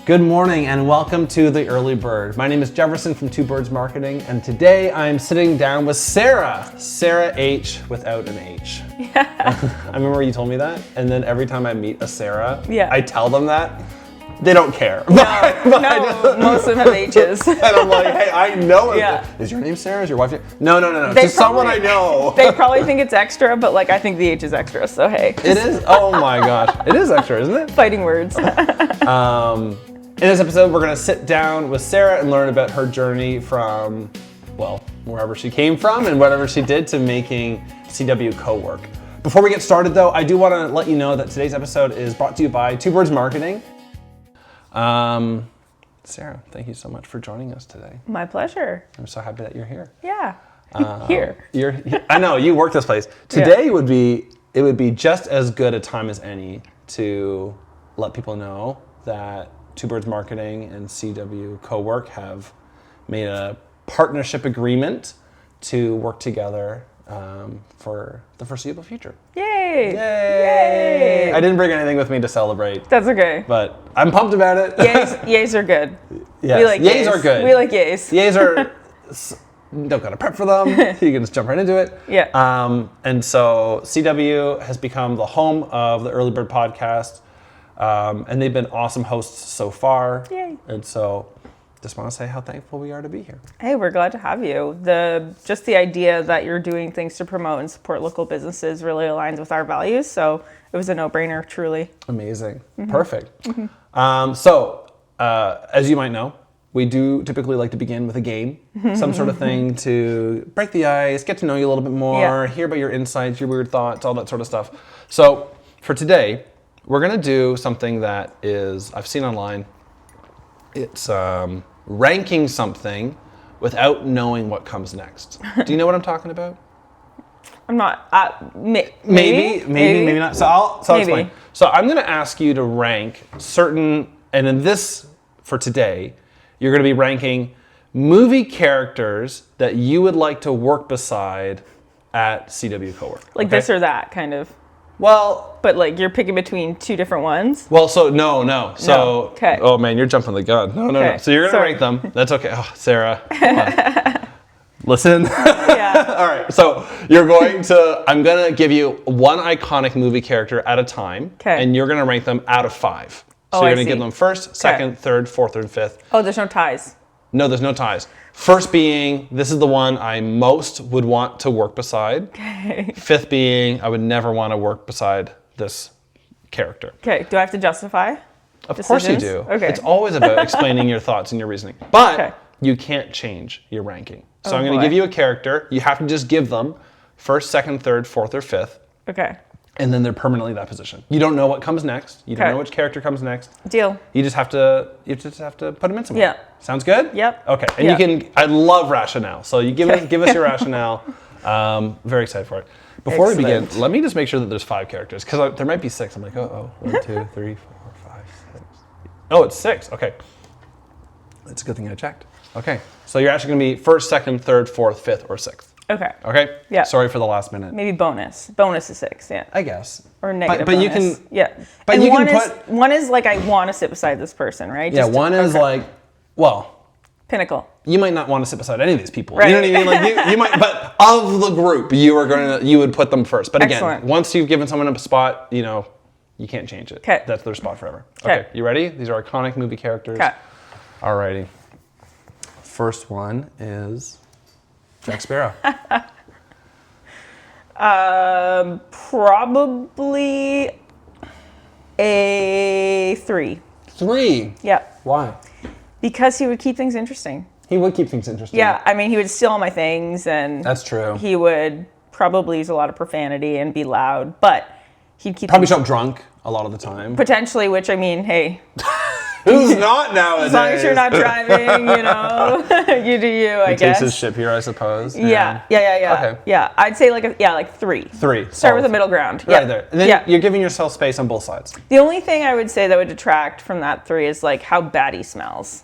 Good morning and welcome to The Early Bird. My name is Jefferson from Two Birds Marketing, and today I'm sitting down with Sara H without an H. Yeah. I remember you told me that, and then every time I meet a Sara, yeah. I tell them that. They don't care. No, most of them have H's. And I'm like, hey, I know it. Yeah. Is your name Sara? Is your wife? No. They Just someone I know. They probably think it's extra, but like I think the H is extra, so hey. It is? Oh my gosh. It is extra, isn't it? Fighting words. In this episode, we're going to sit down with Sara and learn about her journey from, well, wherever she came from and whatever she did to making CW co-work. Before we get started though, I do want to let you know that today's episode is brought to you by Two Birds Marketing. Sara, thank you so much for joining us today. My pleasure. I'm so happy that you're here. Yeah. Here. I know, you work this place. Today it would be just as good a time as any to let people know that Two Birds Marketing and CW Co-work have made a partnership agreement to work together for the foreseeable future. Yay! Yay! I didn't bring anything with me to celebrate. That's okay. But I'm pumped about it. Yays are good. Yes. We like yays are good. We like yays. Yays are, don't gotta prep for them. You can just jump right into it. Yeah. And so CW has become the home of the Early Bird podcast. And they've been awesome hosts so far. Yay. And so just want to say how thankful we are to be here. Hey, we're glad to have you. Just the idea that you're doing things to promote and support local businesses really aligns with our values. So it was a no-brainer, truly. Amazing. Mm-hmm. Perfect. Mm-hmm. So as you might know, we do typically like to begin with a game, some sort of thing to break the ice, get to know you a little bit more, hear about your insights, your weird thoughts, all that sort of stuff. So for today, we're gonna do something that is, I've seen online, it's ranking something without knowing what comes next. Do you know what I'm talking about? I'm not, maybe not. So I'll explain. So I'm gonna ask you to rank certain, and in this, for today, you're gonna be ranking movie characters that you would like to work beside at CW Co-work. Like this or that, kind of. Well, but like you're picking between two different ones? Well, so no. So, okay. Oh man, you're jumping the gun. No. So you're gonna rank them. That's okay. Oh, Sara, come on. Listen. Yeah. All right. So I'm gonna give you one iconic movie character at a time. Okay. And you're gonna rank them out of 5. So you're gonna give them first, second, third, fourth, and fifth. Oh, there's no ties. No, there's no ties. First being, this is the one I most would want to work beside. Okay. Fifth being, I would never want to work beside this character. Okay, do I have to justify Of decisions? Course you do. Okay. It's always about explaining your thoughts and your reasoning. But you can't change your ranking. So I'm going to give you a character. You have to just give them first, second, third, fourth, or fifth. Okay. And then they're permanently that position. You don't know what comes next. You don't know which character comes next. Deal. You just have to put them in somewhere. Yeah. Sounds good? Yep. Okay. And I love rationale. So you give us your rationale. Very excited for it. Before we begin, let me just make sure that there's 5 characters, because there might be 6. I'm like, 1, 2, 3, 4, 5, 6. Oh, it's 6. Okay. It's a good thing I checked. Okay. So you're actually going to be first, second, third, fourth, fifth, or sixth. Okay. Okay? Yeah. Sorry for the last minute. Maybe bonus. Bonus is 6, yeah. I guess. Or negative but bonus. You can. Yeah. But and you one can put. One is like, I want to sit beside this person, right? Yeah, one is like, well. Pinnacle. You might not want to sit beside any of these people. Right. You know what I mean? Like you might, but of the group, you would put them first. But again, once you've given someone a spot, you can't change it. Okay. That's their spot forever. Okay. You ready? These are iconic movie characters. Okay. Alrighty. First one is Jack Sparrow. Probably a 3. 3? Yeah. Why? Because he would keep things interesting. He would keep things interesting. Yeah, I mean, he would steal all my things, and that's true. He would probably use a lot of profanity and be loud, but he'd keep probably show up drunk a lot of the time. Potentially, which I mean, hey. Who's not nowadays? As long as you're not driving, you do you, I guess. He takes his ship here, I suppose. Yeah. Okay. Yeah, I'd say like 3. 3. Start with a middle ground. Right there. And then you're giving yourself space on both sides. The only thing I would say that would detract from that 3 is like how bad he smells.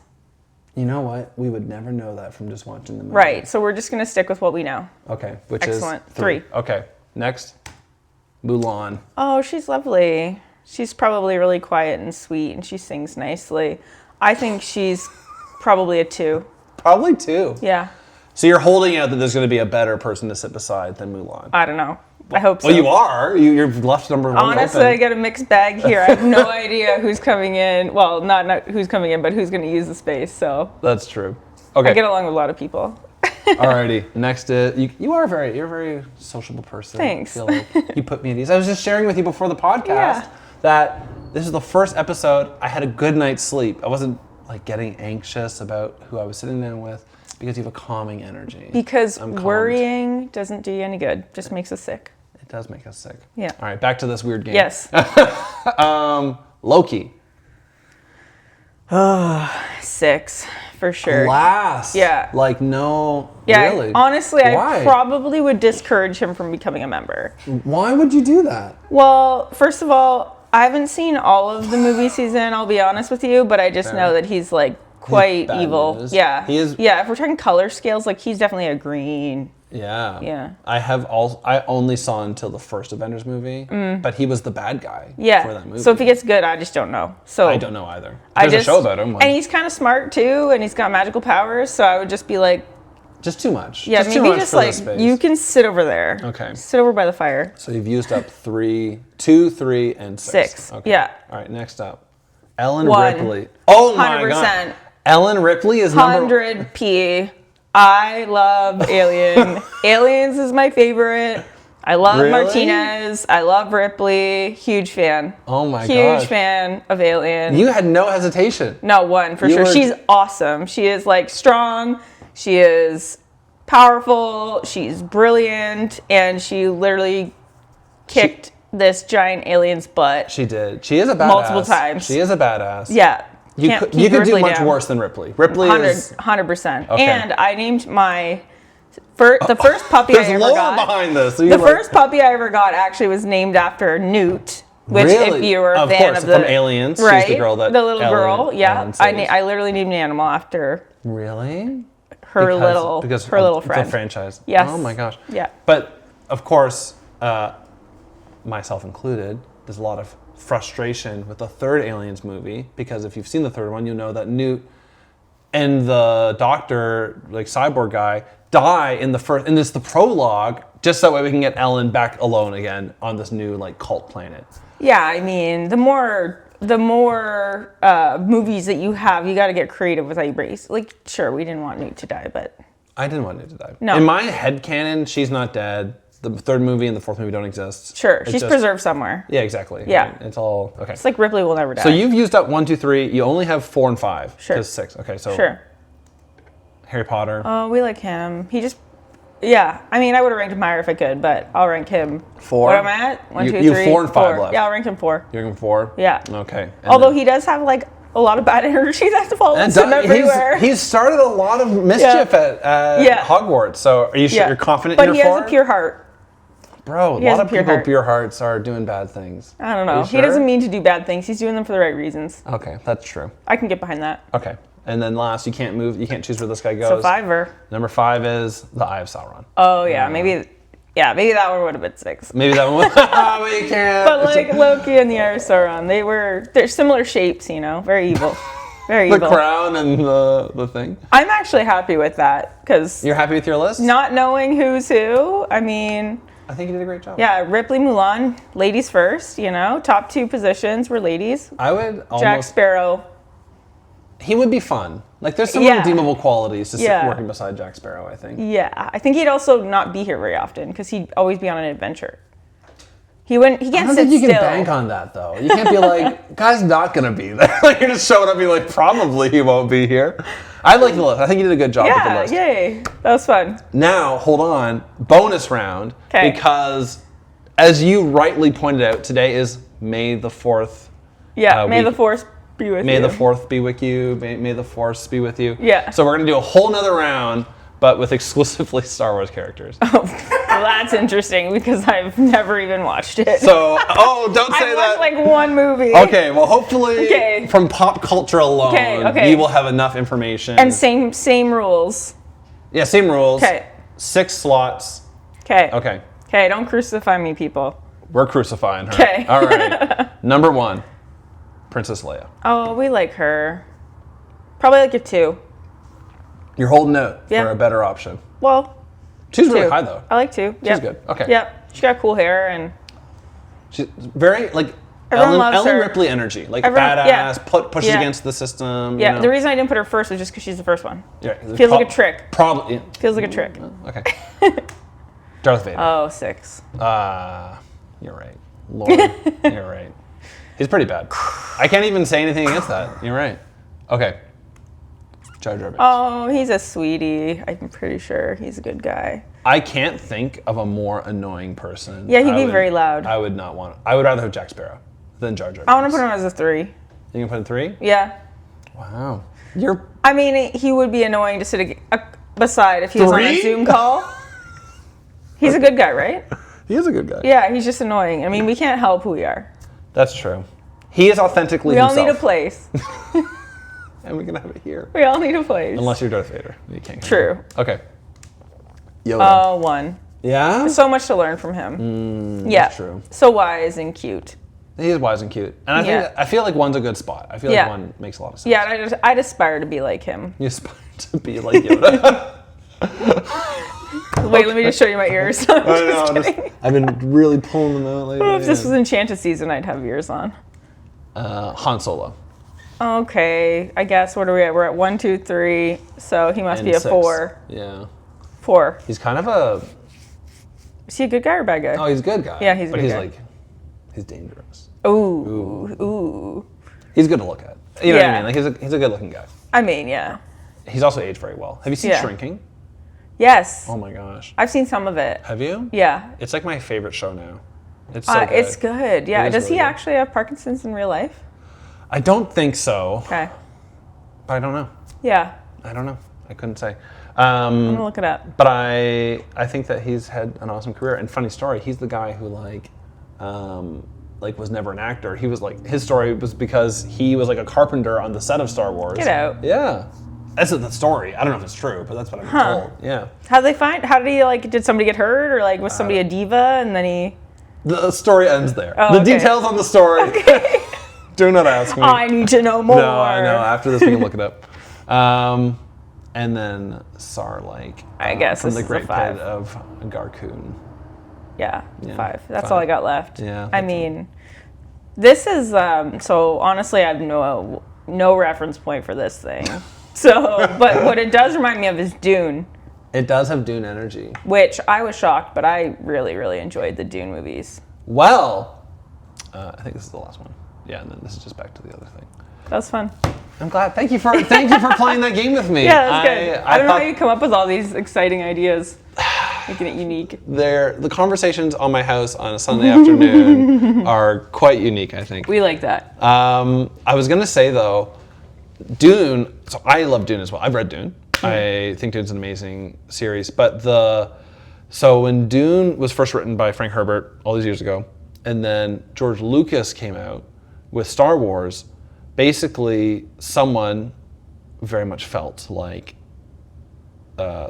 You know what? We would never know that from just watching the movie. Right. So we're just going to stick with what we know. Okay. Which Excellent. is 3. Okay. Next. Mulan. Oh, she's lovely. She's probably really quiet and sweet, and she sings nicely. I think she's probably a 2. Probably 2. Yeah. So you're holding out that there's going to be a better person to sit beside than Mulan. I don't know. I hope so. Well, you are. You've left number 1 Honestly, open. I get a mixed bag here. I have no idea who's coming in. Well, not who's coming in, but who's going to use the space. So That's true. Okay. I get along with a lot of people. Alrighty. Next is you're a very sociable person. Thanks. I feel like you put me at ease. I was just sharing with you before the podcast that this is the first episode I had a good night's sleep. I wasn't like getting anxious about who I was sitting down with because you have a calming energy. Because worrying doesn't do you any good. Just makes us sick. It does make us sick. Yeah. All right, back to this weird game. Yes. Loki. 6 for sure. Last. Yeah. Like no. Yeah. Really. Honestly, Why? I probably would discourage him from becoming a member. Why would you do that? Well, first of all, I haven't seen all of the movie season, I'll be honest with you, but I just know that he's like quite bad evil. news. Yeah. He is. Yeah, if we're talking color scales, like he's definitely a green. Yeah. Yeah. I only saw until the first Avengers movie, but he was the bad guy for that movie. So if he gets good, I just don't know. So I don't know either. There's a show about him. And he's kind of smart too, and he's got magical powers, so I would just be like, just too much. yeah, just too maybe much just for like this space. you can sit over there. Okay. Sit over by the fire. So you've used up 2, 3, and 6. 6. Okay. Yeah. All right. Next up, Ellen 1. Ripley. Oh my 100%. god. Ellen Ripley is number 100p. I love Alien. Aliens is my favorite. I love Really? Martinez. I love Ripley. Huge fan. Oh my Huge gosh. fan of Alien. You had no hesitation. No, 1 for You sure. were- She's awesome. She is like strong. She is powerful. She's brilliant, and she literally kicked this giant alien's butt. She did. She is a badass. Multiple times. She is a badass. Yeah. You Can't could, keep you could do Ripley much down. worse than Ripley. Ripley 100%. Okay. And I named the first puppy I There's ever lore got. behind this. So The first puppy I ever got actually was named after Newt, which Really? if you were a Of fan course, of the from Aliens, she's the right, girl that the little Ellen- girl, yeah. Ellen saves. I literally named an animal after Really? her Because her little of friend. the franchise. Yes. Oh my gosh. Yeah. But of course, myself included, there's a lot of frustration with the third Aliens movie because if you've seen the third one, you know that Newt and the doctor, like cyborg guy, die in the first. And it's the prologue, just that way we can get Ellen back alone again on this new like cult planet. Yeah, I mean, the more movies that you have, you got to get creative with how you bring. Like, sure, we didn't want Newt to die, but I didn't want Newt to die. No. In my headcanon, she's not dead. The third movie and the fourth movie don't exist. sure, It's she's just- preserved somewhere. Yeah, exactly. Yeah. Right. It's all okay. It's like Ripley will never die. So you've used up 1, 2, 3. You only have 4 and 5. Sure. 'Cause 6. Okay, so Sure. Harry Potter. Oh, we like him. He just, yeah. I mean, I would have ranked him higher if I could, but I'll rank him. 4? What am I at? 1, You- 2, you have 3, 4 and 5 4. left. Yeah, I'll rank him 4. You're going 4? Yeah. Okay. And Although then- he does have like a lot of bad energy that's falling And from everywhere. he's started a lot of mischief at Yeah. Hogwarts. So are you sure you're confident but in he your has 4? a pure heart. Bro, a he has lot a of pure people with heart. pure hearts are doing bad things. I don't Are know. you He sure? doesn't mean to do bad things. He's doing them for the right reasons. Okay, that's true. I can get behind that. Okay. And then last, you can't move. You can't choose where this guy goes. So 5 Number 5 is the Eye of Sauron. Oh yeah, maybe that one would have been 6. Maybe that one. But you can't. But like Loki and the Eye of Sauron, they're similar shapes, you know, very evil. Very the evil. crown and the thing. I'm actually happy with that because You're happy with your list? not knowing who's who, I mean, I think you did a great job. yeah, Ripley, Mulan, ladies first, you know, top 2 positions were ladies. I would almost. Jack Sparrow. He would be fun. Like there's some Yeah. redeemable qualities to Yeah. working beside Jack Sparrow, I think. Yeah, I think he'd also not be here very often because he'd always be on an adventure. He wouldn't. He I can't don't sit think you can still. bank on that though. You can't be like, guy's not gonna be there. Like you're just showing up and be like, probably he won't be here. I like the list. I think you did a good job with the Yeah, list. yay, that was fun. Now, hold on. Bonus round. 'Kay. Because as you rightly pointed out, today is May the 4th. Yeah, may we- the force be with you. May the 4th be with you. May the Force be with you. Yeah. So we're going to do a whole nother round, but with exclusively Star Wars characters. Well, that's interesting because I've never even watched it. So, don't say I've that. watched like one movie. Okay, well, hopefully Okay. from pop culture alone, Okay. you will have enough information. And same rules. Yeah, same rules. Okay. 6 slots. Okay. Okay. Okay, don't crucify me, people. We're crucifying her. 'Kay. All right. Number 1, Princess Leia. Oh, we like her. Probably like a 2. You're holding out Yeah. for a better option. Well, She's really 2. high though. I like 2. She's good. Okay. Yep. She got cool hair and She's very like Everyone loves Ellen her. Ripley energy, like Everyone- badass, yeah. pushes Yeah. against the system. yeah. You know? The reason I didn't put her first was just because she's the first one. Yeah, Feels like a trick. Probably. Feels like a trick. Okay. Darth Vader. Oh, 6. You're right. Lord, you're right. He's pretty bad. I can't even say anything against that. You're right. Okay. Jar Jar Binks. Oh, he's a sweetie. I'm pretty sure he's a good guy. I can't think of a more annoying person. Yeah, he'd be very loud. I would not want. I would rather have Jack Sparrow than Jar Jar Binks. I want to put him as a 3. You can put in 3? Yeah. Wow. You're I mean, he would be annoying to sit beside if he was on a 3? Zoom call. He's a good guy, right? He is a good guy. Yeah, he's just annoying. I mean, we can't help who we are. That's true. He is authentically We all himself. need a place. And we can have it here. We all need a place. Unless you're Darth Vader. You can't. True. Okay. Yoda. Oh, 1. Yeah? So much to learn from him. Yeah. That's true. So wise and cute. He is wise and cute. And I feel like 1's a good spot. I feel Yeah. like 1 makes a lot of sense. Yeah, and I'd aspire to be like him. You aspire to be like Yoda. Wait, let me just show you my ears. I know. I've been really pulling them out lately. If this was Enchanted season, I'd have ears on. Han Solo. Okay, I guess what are we at? We're at 1, 2, 3. So he must And be a 6. 4. Yeah. 4. He's kind of a... Is he a good guy or a bad guy? Oh, he's a good guy. Yeah, he's a but good he's guy. like... He's dangerous. Ooh. He's good to look at. You know what I Yeah. mean? Like he's a good looking guy. I mean, yeah. He's also aged very well. Have you seen Yeah. Shrinking? Yes. Oh my gosh. I've seen some of it. Have you? Yeah. It's like my favorite show now. It's so good. It's good. Yeah. It is Does really he good. actually have Parkinson's in real life? I don't think so, Okay. but I don't know. Yeah. I don't know. I couldn't say. I'm gonna look it up. But I think that he's had an awesome career. And funny story, he's the guy who was never an actor. He was like, his story was because he was like a carpenter on the set of Star Wars. Get out. Yeah. That's the story. I don't know if it's true, but that's what I've been told. Yeah. How did he did somebody get hurt or like was somebody a diva and then he... The story ends there. Oh, the okay. details on the story. Do not ask me. I need to know more. No, I know. After this, we can look it up. And then Sar, I guess from this the is a great 5. pit of Garcoon. Yeah, Yeah, 5. That's 5. all I got left. Yeah, I that's mean, this is so honestly, I have no reference point for this thing. So, but what it does remind me of is Dune, It does have Dune energy. which I was shocked, but I really, really enjoyed the Dune movies. Well, I think this is the last one. Yeah, and then this is just back to the other thing. That was fun. I'm glad. Thank you for playing that game with me. Yeah, that's good. I don't know thought how you come up with all these exciting ideas, making it unique. the conversations on my house on a Sunday afternoon are quite unique, I think. We like that. I was gonna say though, Dune. So I love Dune as well. I've read Dune. I think Dune's an amazing series. But so when Dune was first written by Frank Herbert all these years ago, and then George Lucas came out with Star Wars, basically someone very much felt like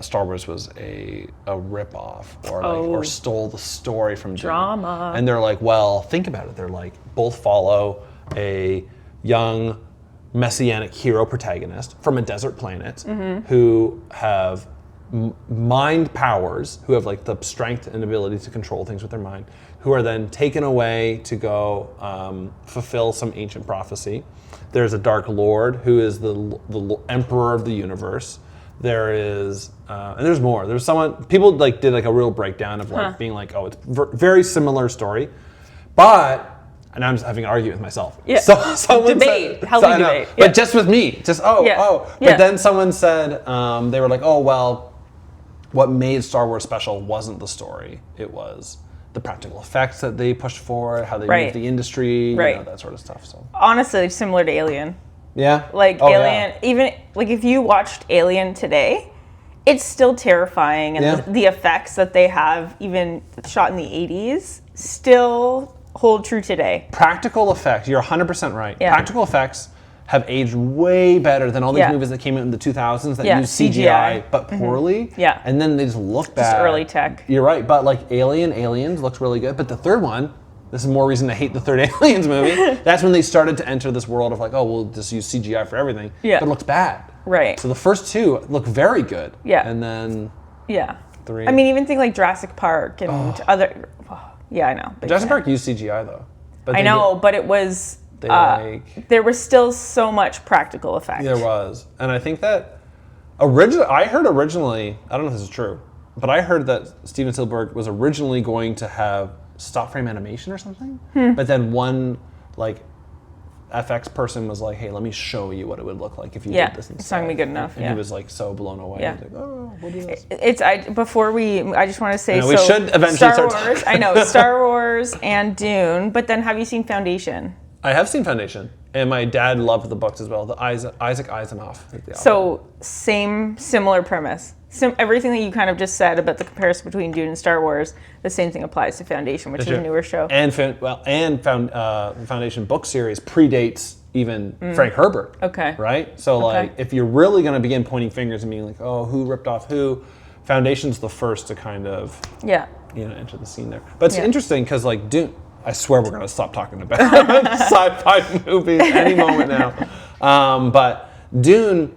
Star Wars was a rip-off or stole the story from Dune. Drama. And they're like, well, think about it. They're like, both follow a young messianic hero protagonist from a desert planet who have mind powers, who have like the strength and ability to control things with their mind, who are then taken away to go fulfill some ancient prophecy. There's a Dark Lord who is the emperor of the universe. There is, and there's more. There's someone, people like did like a real breakdown of like being like, oh, it's very similar story, but, and I'm just having an argument with myself. Yeah. So someone Debate, said, healthy I know, debate. Yeah. but just with me, just But Yeah. then someone said, they were like, oh, well, what made Star Wars special wasn't the story. It was the practical effects that they pushed forward, how they moved the industry, you know, that sort of stuff. So Honestly, similar to Alien. yeah, Alien, even like if you watched Alien today, it's still terrifying, and the effects that they have, even shot in the 80s, still hold true today. Practical effects. You're 100% right. Yeah. Practical effects have aged way better than all these movies that came out in the 2000s that use CGI but poorly. Yeah. And then they just look bad. Just early tech. You're right, but like Aliens looks really good. But the third one, this is more reason to hate the third Aliens movie. That's when they started to enter this world of like, oh, we'll just use CGI for everything. Yeah. But it looks bad. Right. So the first two look very good. Yeah. And then Yeah. 3. I mean, even think like Jurassic Park and other. Yeah, I know. Jurassic Park used CGI though. But I know, but it was. There was still so much practical effect. There was, and I think that I heard originally. I don't know if this is true, but I heard that Steven Spielberg was originally going to have stop frame animation or something. But then one like FX person was like, "Hey, let me show you what it would look like if you did this instead." It's not gonna be good enough. And he was like so blown away. Yeah. He was like, "Oh, we'll do this." I just want to say, we should eventually Star start Wars. I know Star Wars and Dune, but then have you seen Foundation? I have seen Foundation, and my dad loved the books as well. The Isaac Asimov. So similar premise. Everything that you kind of just said about the comparison between Dune and Star Wars, the same thing applies to Foundation, which is a newer show. And Foundation book series predates even Frank Herbert. Okay. Right? So like, if you're really going to begin pointing fingers and being like, oh, who ripped off who, Foundation's the first to kind of enter the scene there. But it's interesting because like Dune, I swear we're going to stop talking about sci-fi movies any moment now. But Dune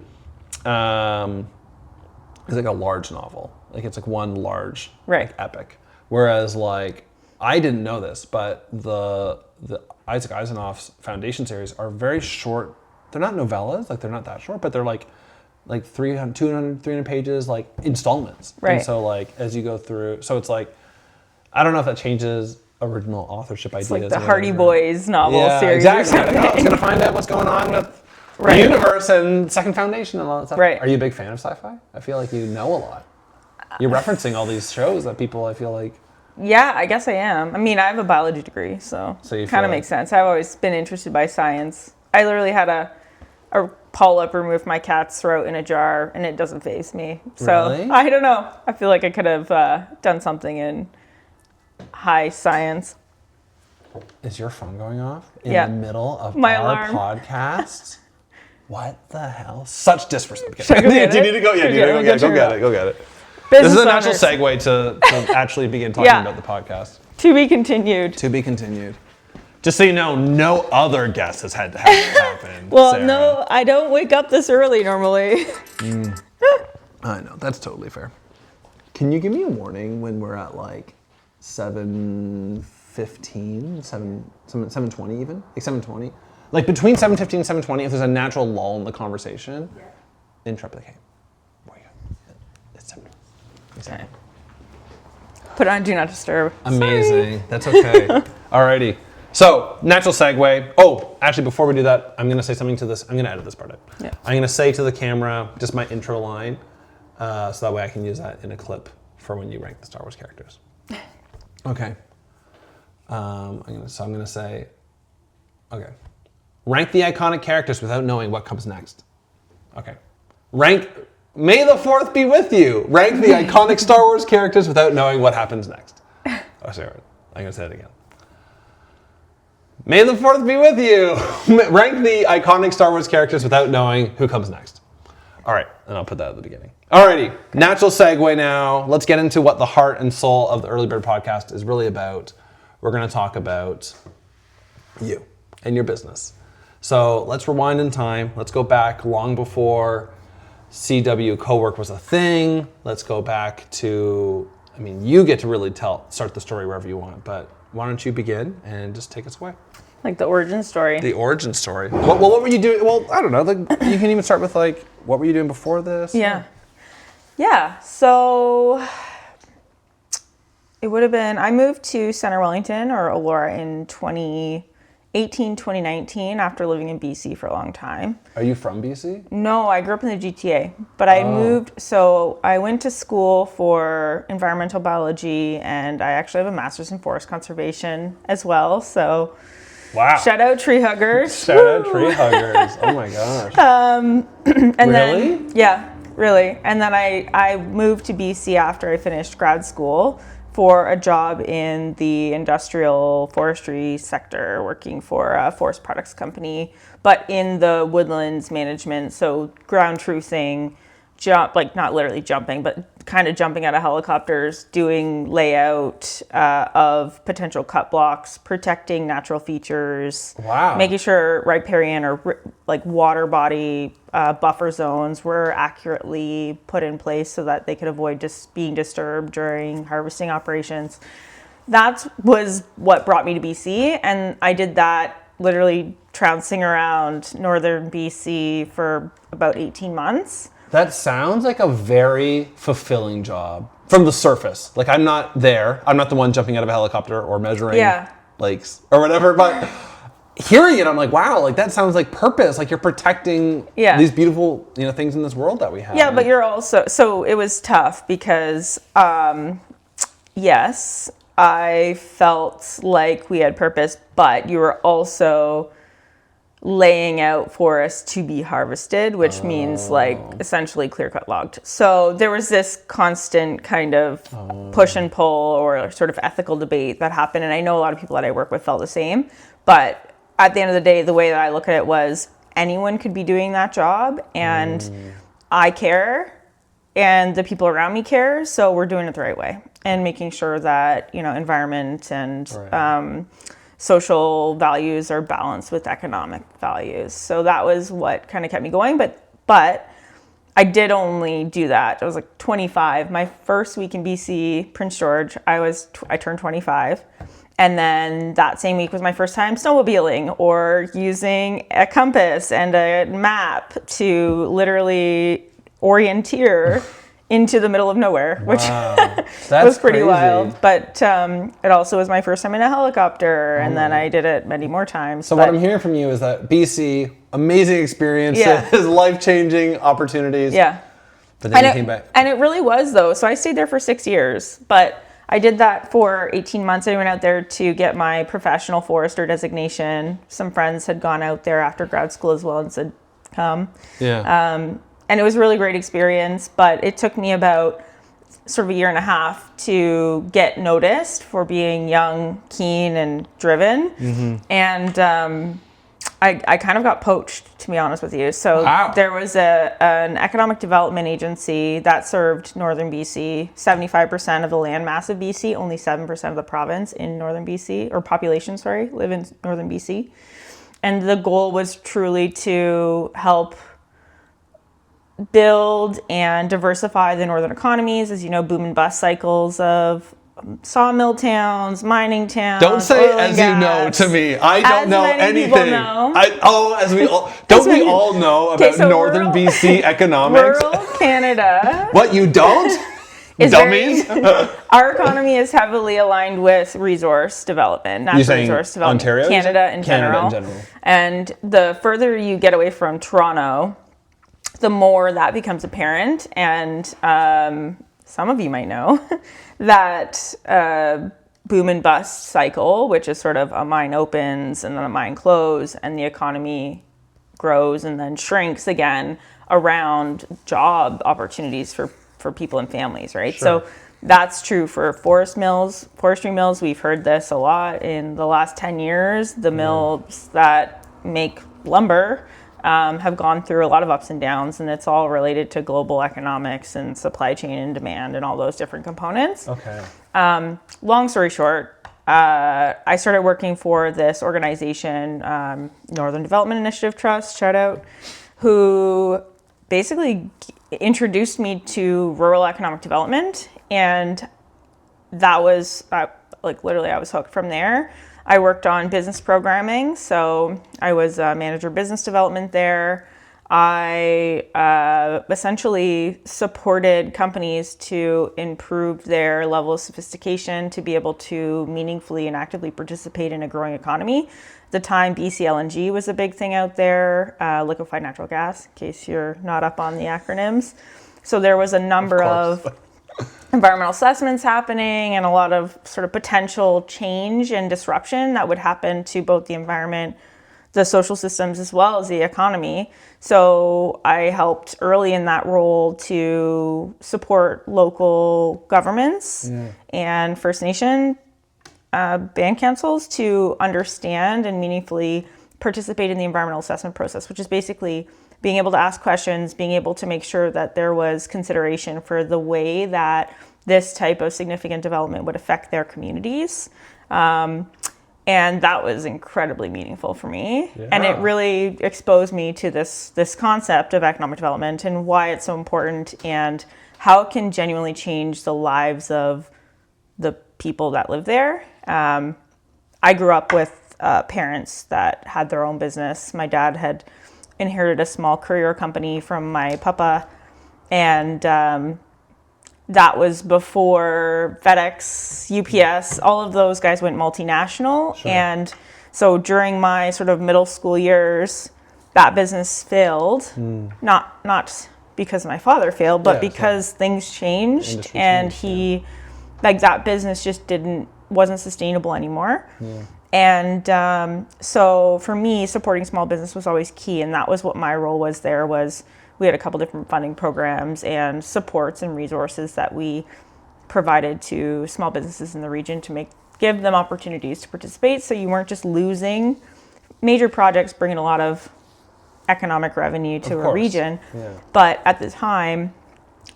is like a large novel. Like it's like one large like, epic. Whereas like, I didn't know this, but the Isaac Asimov's Foundation series are very short. They're not novellas, like they're not that short, but they're like 300, 200, 300 pages, like installments. Right. And so like, as you go through, so it's like, I don't know if that changes original authorship ideas. It's like the Hardy Boys novel series. Exactly. I was going to find out what's going on with the universe and Second Foundation and all that stuff. Right. Are you a big fan of sci-fi? I feel like you know a lot. You're referencing all these shows that people, I feel like. Yeah, I guess I am. I mean, I have a biology degree, so it kind of makes sense. I've always been interested by science. I literally had a polyp remove my cat's throat in a jar, and it doesn't faze me. So really? I don't know. I feel like I could have done something in high science. Is your phone going off in the middle of my our alarm. podcast? What the hell? Such disrespect. Should I go get Do you it? need to go? Yeah, Go go get it. Business This is a natural owners. segue to actually begin talking about the podcast. To be continued. To be continued. Just so you know, no other guest has had to have this happen. Well, Sarah. no, I don't wake up this early normally. I know, that's totally fair. Can you give me a warning when we're at like 7:15, 7:20 even? Like 7:20? Like between 7:15 and 7:20, if there's a natural lull in the conversation, interrupt like, hey, where are you going? It's 7:20. Okay. Put on Do Not Disturb. Amazing. Sorry. That's okay. Alrighty. So, natural segue. Oh, actually, before we do that, I'm going to say something to this. I'm going to edit this part out. Yeah. I'm going to say to the camera just my intro line, so that way I can use that in a clip for when you rank the Star Wars characters. Okay. I'm going to say, okay. Rank the iconic characters without knowing what comes next. Okay. May the 4th be with you. Rank the iconic Star Wars characters without knowing what happens next. Oh, sorry. I'm going to say it again. May the 4th be with you. Rank the iconic Star Wars characters without knowing who comes next. All right, and I'll put that at the beginning. Alrighty, natural segue now. Let's get into what the heart and soul of the Early Bird podcast is really about. We're going to talk about you and your business. So let's rewind in time. Let's go back long before CW co-work was a thing. Let's go back to, I mean, you get to really start the story wherever you want, but why don't you begin and just take us away? Like the origin story. The origin story. What were you doing? Well, I don't know. Like, you can even start with like, what were you doing before this? Yeah. Yeah. So it would have been, I moved to Centre Wellington or Elora in 2018, 2019 after living in BC for a long time. Are you from BC? No, I grew up in the GTA, but I moved, so I went to school for environmental biology and I actually have a master's in forest conservation as well, so wow. Shout out tree huggers. Shout out tree huggers. Oh my gosh. And really? Then, yeah, really. And then I moved to BC after I finished grad school for a job in the industrial forestry sector, working for a forest products company, but in the woodlands management, so ground truthing, not literally jumping, but kind of jumping out of helicopters, doing layout of potential cut blocks, protecting natural features, making sure riparian or like water body buffer zones were accurately put in place so that they could avoid just being disturbed during harvesting operations. That was what brought me to BC, and I did that literally trouncing around northern BC for about 18 months. That sounds like a very fulfilling job from the surface. Like, I'm not there. I'm not the one jumping out of a helicopter or measuring lakes or whatever. But hearing it, I'm like, wow, like that sounds like purpose. Like you're protecting these beautiful, things in this world that we have. Yeah, but you're also, so it was tough because, yes, I felt like we had purpose, but you were also laying out forests to be harvested, which means like essentially clear cut logged. So there was this constant kind of push and pull or sort of ethical debate that happened. And I know a lot of people that I work with felt the same, but at the end of the day, the way that I look at it was anyone could be doing that job, and I care and the people around me care. So we're doing it the right way and making sure that, environment and, social values are balanced with economic values. So that was what kind of kept me going. But I did only do that. I was like 25. My first week in BC, Prince George, I turned 25. And then that same week was my first time snowmobiling or using a compass and a map to literally orienteer into the middle of nowhere, which was pretty wild. But it also was my first time in a helicopter, and then I did it many more times. So what I'm hearing from you is that BC, amazing experiences, life-changing opportunities. Yeah. But then you came back. And it really was, though. So I stayed there for 6 years, but I did that for 18 months. I went out there to get my professional forester designation. Some friends had gone out there after grad school as well and said, come. Yeah. And it was a really great experience, but it took me about sort of a year and a half to get noticed for being young, keen, and driven. Mm-hmm. And I kind of got poached, to be honest with you. So there was an economic development agency that served northern BC, 75% of the land mass of BC, only 7% of the province in northern BC, or population, live in northern BC. And the goal was truly to help build and diversify the northern economies, as you know, boom and bust cycles of sawmill towns, mining towns. Don't say as you know to me. I don't know anything. Know. Don't we all know about northern BC economics? Rural Canada. What, you don't? Dummies? Our economy is heavily aligned with resource development, natural resource development. Ontario? Canada in general. And the further you get away from Toronto, the more that becomes apparent. And some of you might know that boom and bust cycle, which is sort of a mine opens and then a mine closes and the economy grows and then shrinks again around job opportunities for people and families, right? Sure. So that's true for forestry mills. We've heard this a lot in the last 10 years. The mills that make lumber have gone through a lot of ups and downs, and it's all related to global economics and supply chain and demand and all those different components. Okay. Long story short, I started working for this organization, Northern Development Initiative Trust, shout out, who basically introduced me to rural economic development, and that was literally I was hooked from there. I worked on business programming, so I was a manager of business development there. I essentially supported companies to improve their level of sophistication to be able to meaningfully and actively participate in a growing economy. At the time, BC LNG was a big thing out there, liquefied natural gas, in case you're not up on the acronyms. So there was a number of environmental assessments happening and a lot of sort of potential change and disruption that would happen to both the environment, the social systems, as well as the economy. So I helped early in that role to support local governments and First Nation band councils to understand and meaningfully participate in the environmental assessment process, which is basically being able to ask questions, being able to make sure that there was consideration for the way that this type of significant development would affect their communities. And that was incredibly meaningful for me. Yeah. And it really exposed me to this concept of economic development and why it's so important and how it can genuinely change the lives of the people that live there. I grew up with parents that had their own business. My dad had inherited a small courier company from my papa, and that was before FedEx, UPS, all of those guys went multinational. Sure. And so during my sort of middle school years, that business failed. Not because my father failed, but because things changed, and that business just wasn't sustainable anymore. Yeah. And so for me, supporting small business was always key, and that was what my role was there. We had a couple different funding programs and supports and resources that we provided to small businesses in the region to give them opportunities to participate. So you weren't just losing major projects, bringing a lot of economic revenue to a region. Yeah. But at the time,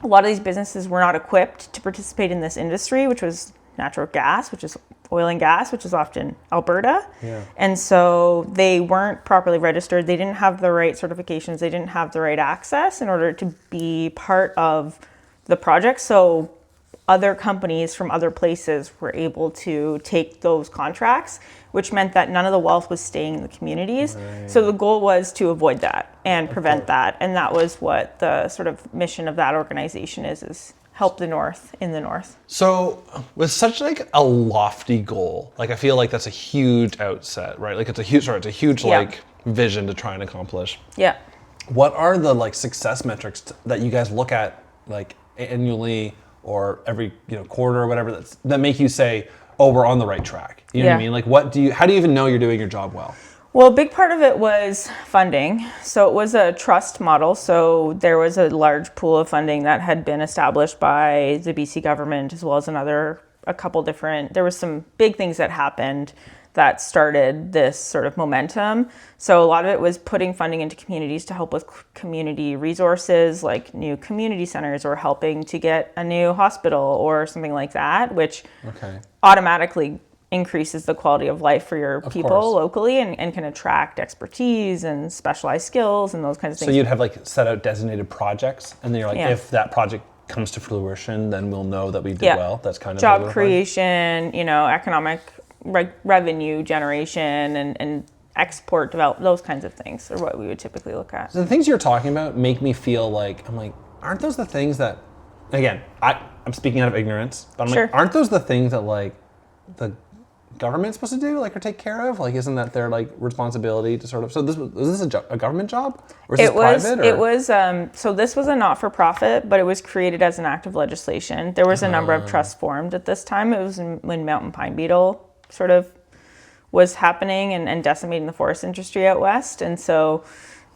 a lot of these businesses were not equipped to participate in this industry, which was natural gas, which is oil and gas, which is often Alberta. Yeah. And so they weren't properly registered. They didn't have the right certifications. They didn't have the right access in order to be part of the project. So other companies from other places were able to take those contracts, which meant that none of the wealth was staying in the communities. Right. So the goal was to avoid that and prevent that. And that was what the sort of mission of that organization is help the North in the North. So with such like a lofty goal, like I feel like that's a huge outset, right? Like it's a huge like vision to try and accomplish. Yeah. What are the like success metrics that you guys look at like annually or every quarter or whatever that make you say, oh, we're on the right track? You know what I mean? Like how do you even know you're doing your job well? Well, a big part of it was funding. So it was a trust model. So there was a large pool of funding that had been established by the BC government, as well as there was some big things that happened that started this sort of momentum. So a lot of it was putting funding into communities to help with community resources, like new community centers or helping to get a new hospital or something like that, which automatically increases the quality of life for your people locally and can attract expertise and specialized skills and those kinds of things. So you'd have like set out designated projects, and then you're like, if that project comes to fruition, then we'll know that we did well. That's kind of job creation, economic revenue generation and export development, those kinds of things are what we would typically look at. So the things you're talking about make me feel like, aren't those the things that, again, I'm speaking out of ignorance, but I'm like, aren't those the things that like the government's supposed to do, like, or take care of? Like, isn't that their like responsibility to sort of? So was this a government job, or is this private? Or? It was. So this was a not-for-profit, but it was created as an act of legislation. There was a number of trusts formed at this time. It was when mountain pine beetle sort of was happening and decimating the forest industry out west, and so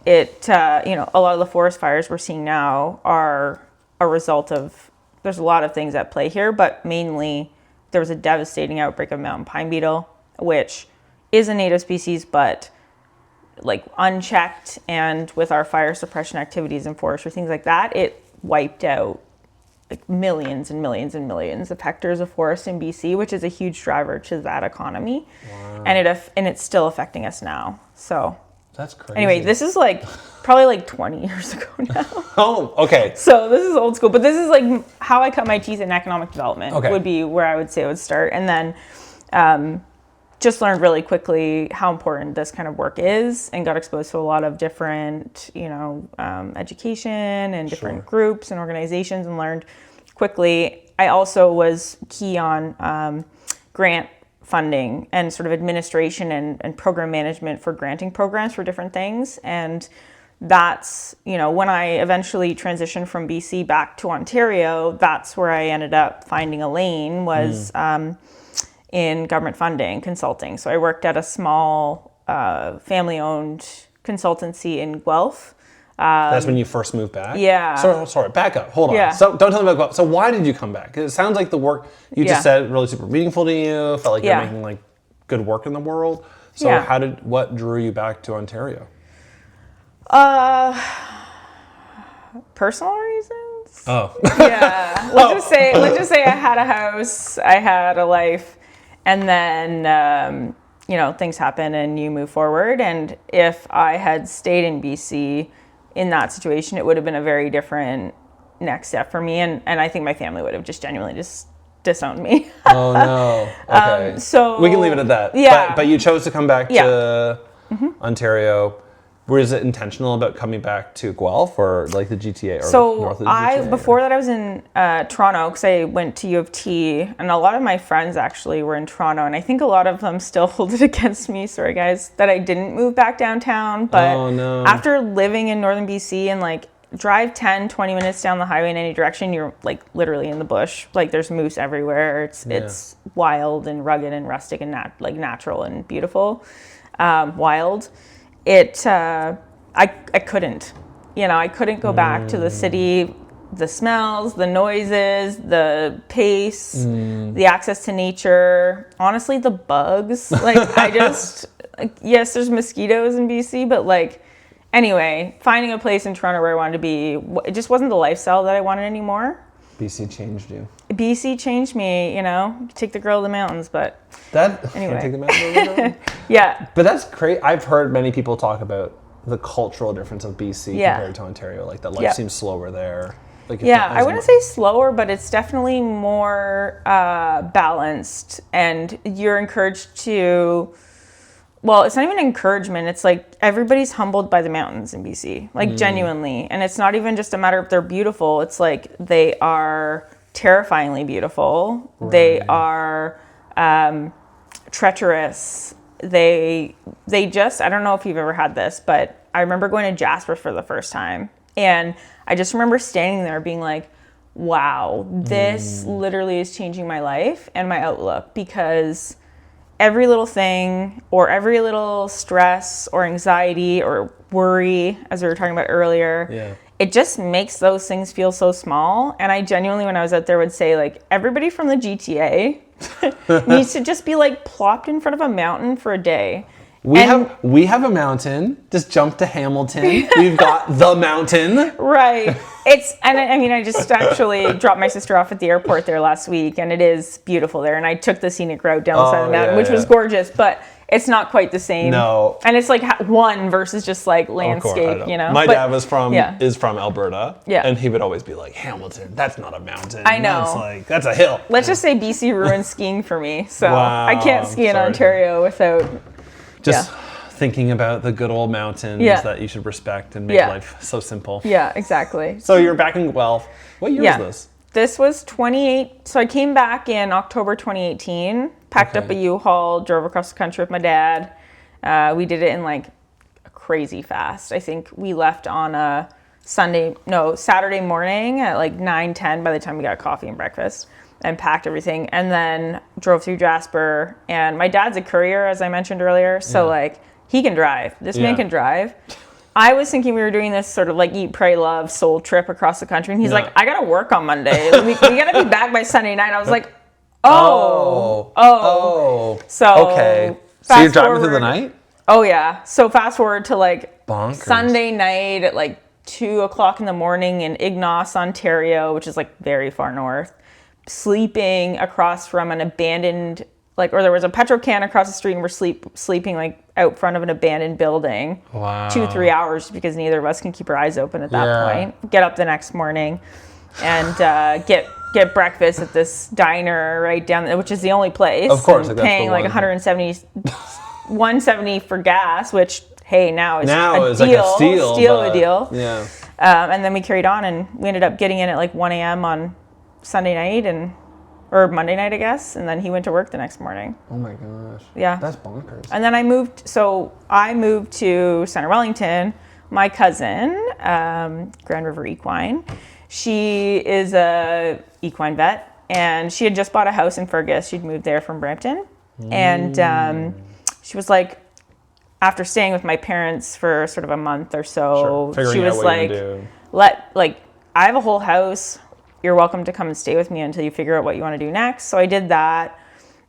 it, a lot of the forest fires we're seeing now are a result of. There's a lot of things at play here, but mainly. There was a devastating outbreak of mountain pine beetle, which is a native species, but like unchecked and with our fire suppression activities in forestry, things like that, it wiped out like millions and millions and millions of hectares of forest in BC, which is a huge driver to that economy. Wow. And it's still affecting us now. So that's crazy. Anyway, this is like probably like 20 years ago now. Oh, okay. So this is old school, but this is like how I cut my teeth in economic development would be where I would say it would start. And then just learned really quickly how important this kind of work is and got exposed to a lot of different, education and different groups and organizations and learned quickly. I also was key on grant funding and sort of administration and program management for granting programs for different things. And that's, when I eventually transitioned from BC back to Ontario, that's where I ended up finding a lane was in government funding consulting. So I worked at a small family-owned consultancy in Guelph. That's when you first moved back? Yeah. Sorry, back up. Hold on. Yeah. So don't tell me about Guelph. So why did you come back? 'Cause it sounds like the work you just said really super meaningful to you. Felt like you're making like good work in the world. So what drew you back to Ontario? Personal reasons. Oh. Yeah. Let's just say I had a house, I had a life, and then things happen and you move forward. And if I had stayed in BC in that situation, it would have been a very different next step for me, and I think my family would have just genuinely just disowned me. Oh no. Okay. So we can leave it at that. Yeah. But you chose to come back to Ontario. Was it intentional about coming back to Guelph or like the GTA or north of the GTA? Before that I was in Toronto because I went to U of T, and a lot of my friends actually were in Toronto, and I think a lot of them still hold it against me, sorry guys, that I didn't move back downtown. But after living in northern BC and like drive 10-20 minutes down the highway in any direction, you're like literally in the bush. Like there's moose everywhere. It's wild and rugged and rustic and natural and beautiful. Wild. I couldn't, I couldn't go back to the city, the smells, the noises, the pace, the access to nature, honestly, the bugs. Like yes, there's mosquitoes in BC, but anyway, finding a place in Toronto where I wanted to be, it just wasn't the lifestyle that I wanted anymore. BC changed you. BC changed me, take the girl to the mountains, but anyway. Take the mountains. Yeah. But that's great. I've heard many people talk about the cultural difference of BC compared to Ontario, like that life seems slower there. I wouldn't say slower, but it's definitely more balanced, and you're encouraged to, well, it's not even encouragement. It's like everybody's humbled by the mountains in BC, genuinely. And it's not even just a matter of they're beautiful. It's like they are terrifyingly beautiful. Right. They are treacherous. They just, I don't know if you've ever had this, but I remember going to Jasper for the first time. And I just remember standing there being like, wow, this literally is changing my life and my outlook, because every little thing or every little stress or anxiety or worry, as we were talking about earlier, it just makes those things feel so small. And I genuinely, when I was out there, would say everybody from the GTA needs to just be plopped in front of a mountain for a day. We have a mountain. Just jump to Hamilton. We've got the mountain. Right. I just actually dropped my sister off at the airport there last week, and it is beautiful there. And I took the scenic route down the side of the mountain, which was gorgeous, but it's not quite the same. No. And it's one versus just landscape, My dad is from Alberta. Yeah. And he would always be like, Hamilton, that's not a mountain. I know. That's a hill. Let's just say BC ruined skiing for me. So I can't ski in Ontario without just thinking about the good old mountains that you should respect and make life so simple. Yeah, exactly. So you're back in Guelph. What year was this? This was 28. So I came back in October 2018, packed up a U-Haul, drove across the country with my dad. We did it in crazy fast. I think we left on a Saturday morning at 9-10 by the time we got coffee and breakfast, and packed everything, and then drove through Jasper. And my dad's a courier, as I mentioned earlier, so he can drive. This man can drive. I was thinking we were doing this sort of eat, pray, love, soul trip across the country, and he's like, I gotta work on Monday. we gotta be back by Sunday night. I was like, oh. So okay. So you're driving through the night? Oh yeah. So fast forward to bonkers. Sunday night at 2:00 in the morning in Ignace, Ontario, which is very far north. Sleeping across from an abandoned, or there was a petrol can across the street, and we're sleeping out front of an abandoned building. Wow. 2-3 hours, because neither of us can keep our eyes open at that point. Get up the next morning and get breakfast at this diner right down there, which is the only place. Of course, paying $170 for gas, which now is a deal. Yeah. And then we carried on, and we ended up getting in at 1 a.m. on Sunday night or Monday night, I guess, and then he went to work the next morning. Oh my gosh. Yeah. That's bonkers. And then I moved to Centre Wellington. My cousin, Grand River Equine, she is a equine vet, and she had just bought a house in Fergus. She'd moved there from Brampton. And she was after staying with my parents for sort of a month or so, she was I have a whole house. You're welcome to come and stay with me until you figure out what you want to do next. So I did that.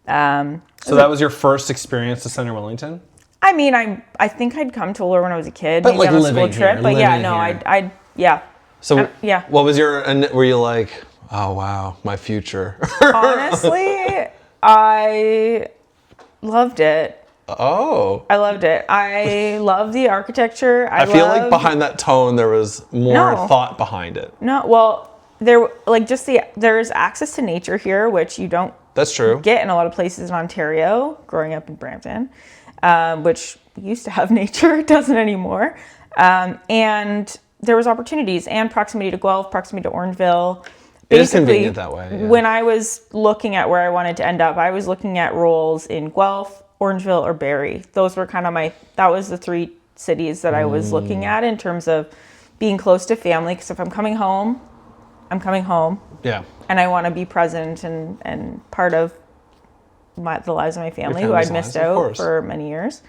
So that was your first experience to Centre Wellington? I mean, I think I'd come to Allure when I was a kid, But maybe like on a living school trip. here, But yeah, living no, here. yeah. So yeah. what was were you like, oh wow, my future? Honestly, I loved it. Oh. I loved it. I love the architecture. I feel like behind that tone there was more No. thought behind it. No, well, there's access to nature here, which you don't That's true. get in a lot of places in Ontario. Growing up in Brampton, which used to have nature, doesn't anymore. And there was opportunities and proximity to Guelph, proximity to Orangeville. It is convenient that way. Yeah. When I was looking at where I wanted to end up, I was looking at roles in Guelph, Orangeville, or Barrie. Those were kind of that was the 3 cities that I was looking at in terms of being close to family. Because if I'm coming home, I'm coming home. Yeah. And I want to be present and part of the lives of my family who I'd missed out for many years.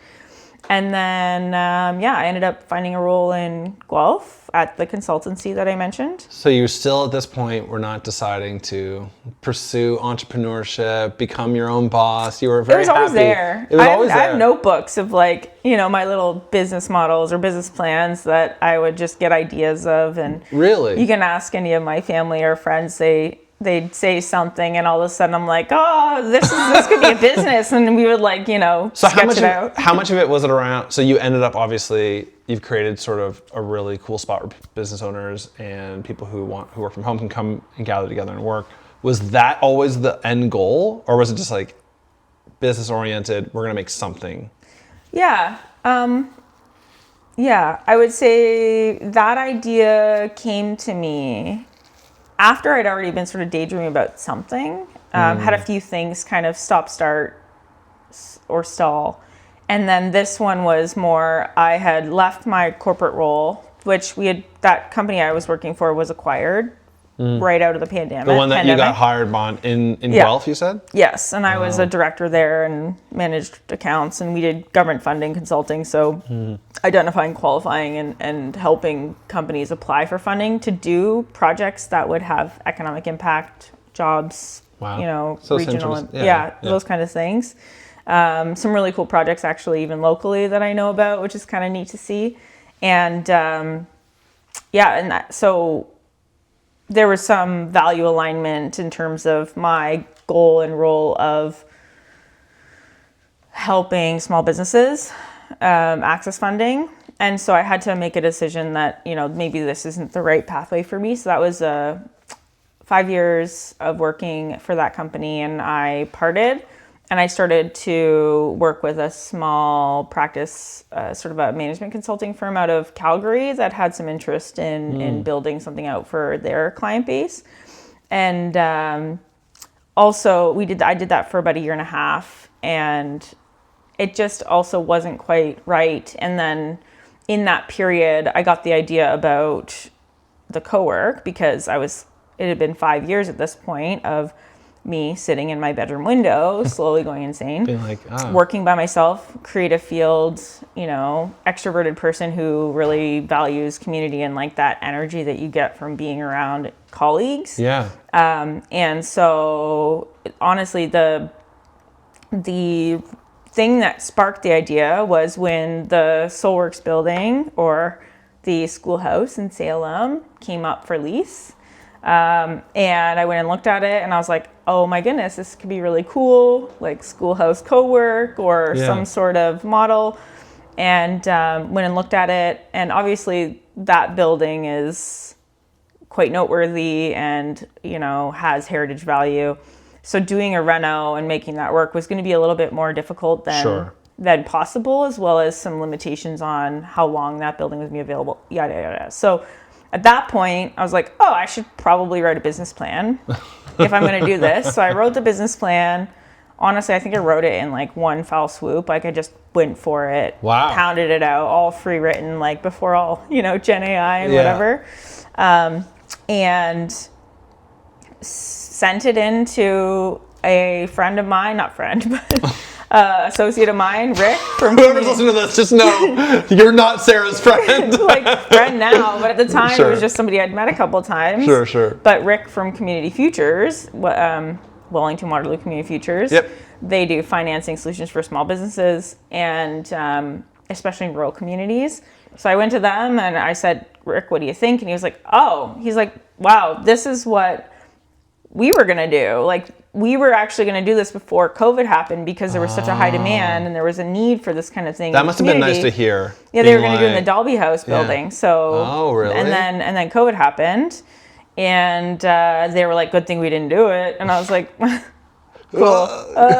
And then, I ended up finding a role in Guelph at the consultancy that I mentioned. So you still at this point were not deciding to pursue entrepreneurship, become your own boss. You were very happy. It was always there. It was always there. I have notebooks of my little business models or business plans that I would just get ideas of. And really, you can ask any of my family or friends. They'd say something, and all of a sudden I'm like, oh, this could be a business, and we would so sketch it out. How much of it was it around? So you ended up you've created sort of a really cool spot where business owners and people who work from home can come and gather together and work. Was that always the end goal, or was it just like business oriented? We're gonna make something. Yeah. I would say that idea came to me after I'd already been sort of daydreaming about something. Had a few things kind of stop, start, or stall. And then this one was more, I had left my corporate role, which that company I was working for was acquired right out of the pandemic. The one that you got hired on in Guelph, you said? Yes, and I was a director there and managed accounts, and we did government funding consulting, so identifying, qualifying, and helping companies apply for funding to do projects that would have economic impact, jobs, So regional, those kind of things. Some really cool projects actually, even locally, that I know about, which is kind of neat to see. And so there was some value alignment in terms of my goal and role of helping small businesses access funding. And so I had to make a decision that, maybe this isn't the right pathway for me. So that was 5 years of working for that company, and I parted. And I started to work with a small practice, sort of a management consulting firm out of Calgary that had some interest in building something out for their client base. And also I did that for about a year and a half, and it just also wasn't quite right. And then in that period, I got the idea about the co-work because it had been 5 years at this point of me sitting in my bedroom window, slowly going insane, being like, working by myself, creative field, extroverted person who really values community and like that energy that you get from being around colleagues. Yeah. And so honestly, the thing that sparked the idea was when the Soulworks building or the schoolhouse in Salem came up for lease. And I went and looked at it, and I was like, oh my goodness, this could be really cool, like schoolhouse co-work or some sort of model. And went and looked at it, and obviously that building is quite noteworthy and, has heritage value. So doing a reno and making that work was going to be a little bit more difficult than possible, as well as some limitations on how long that building was going to be available, yada, yada, yada. So at that point, I was like, oh, I should probably write a business plan if I'm going to do this. So I wrote the business plan. Honestly, I think I wrote it in like one foul swoop. Like I just went for it, pounded it out, all free written, like before all, Gen AI and whatever. And sent it in to a friend of mine, not friend, but associate of mine, Rick. Whoever's listening to this, just know you're not Sarah's friend. Like friend now, but at the time it was just somebody I'd met a couple times. Sure. But Rick from Community Futures, Wellington Waterloo Community Futures, They do financing solutions for small businesses and especially in rural communities. So I went to them and I said, Rick, what do you think? And he was like, wow, this is what we were going to do. Like, we were actually going to do this before COVID happened because there was such a high demand and there was a need for this kind of thing. That must have been nice to hear. Yeah, they were going to do it in the Dolby House building. Yeah. So, oh, really? And then COVID happened and they were like, good thing we didn't do it. And I was like, cool.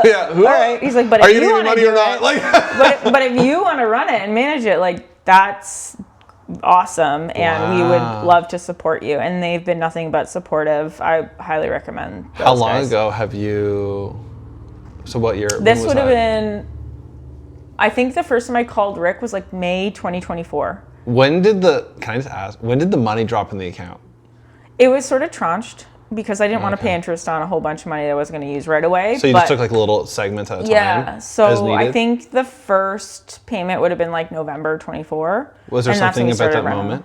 Yeah. All right. He's like, but are if you you going to want give to me money or not? Like, but if you want to run it and manage it, like, that's awesome, and we would love to support you. And they've been nothing but supportive. I highly recommend those How long guys. ago have you, so what year? This would have been, I think the first time I called Rick was like May 2024. Can I just ask, when did the money drop in the account? It was sort of tranched because I didn't want to pay interest on a whole bunch of money that I was going to use right away. So you just took like little segments at a time? Yeah, so I think the first payment would have been like November 24. Was there something about that moment?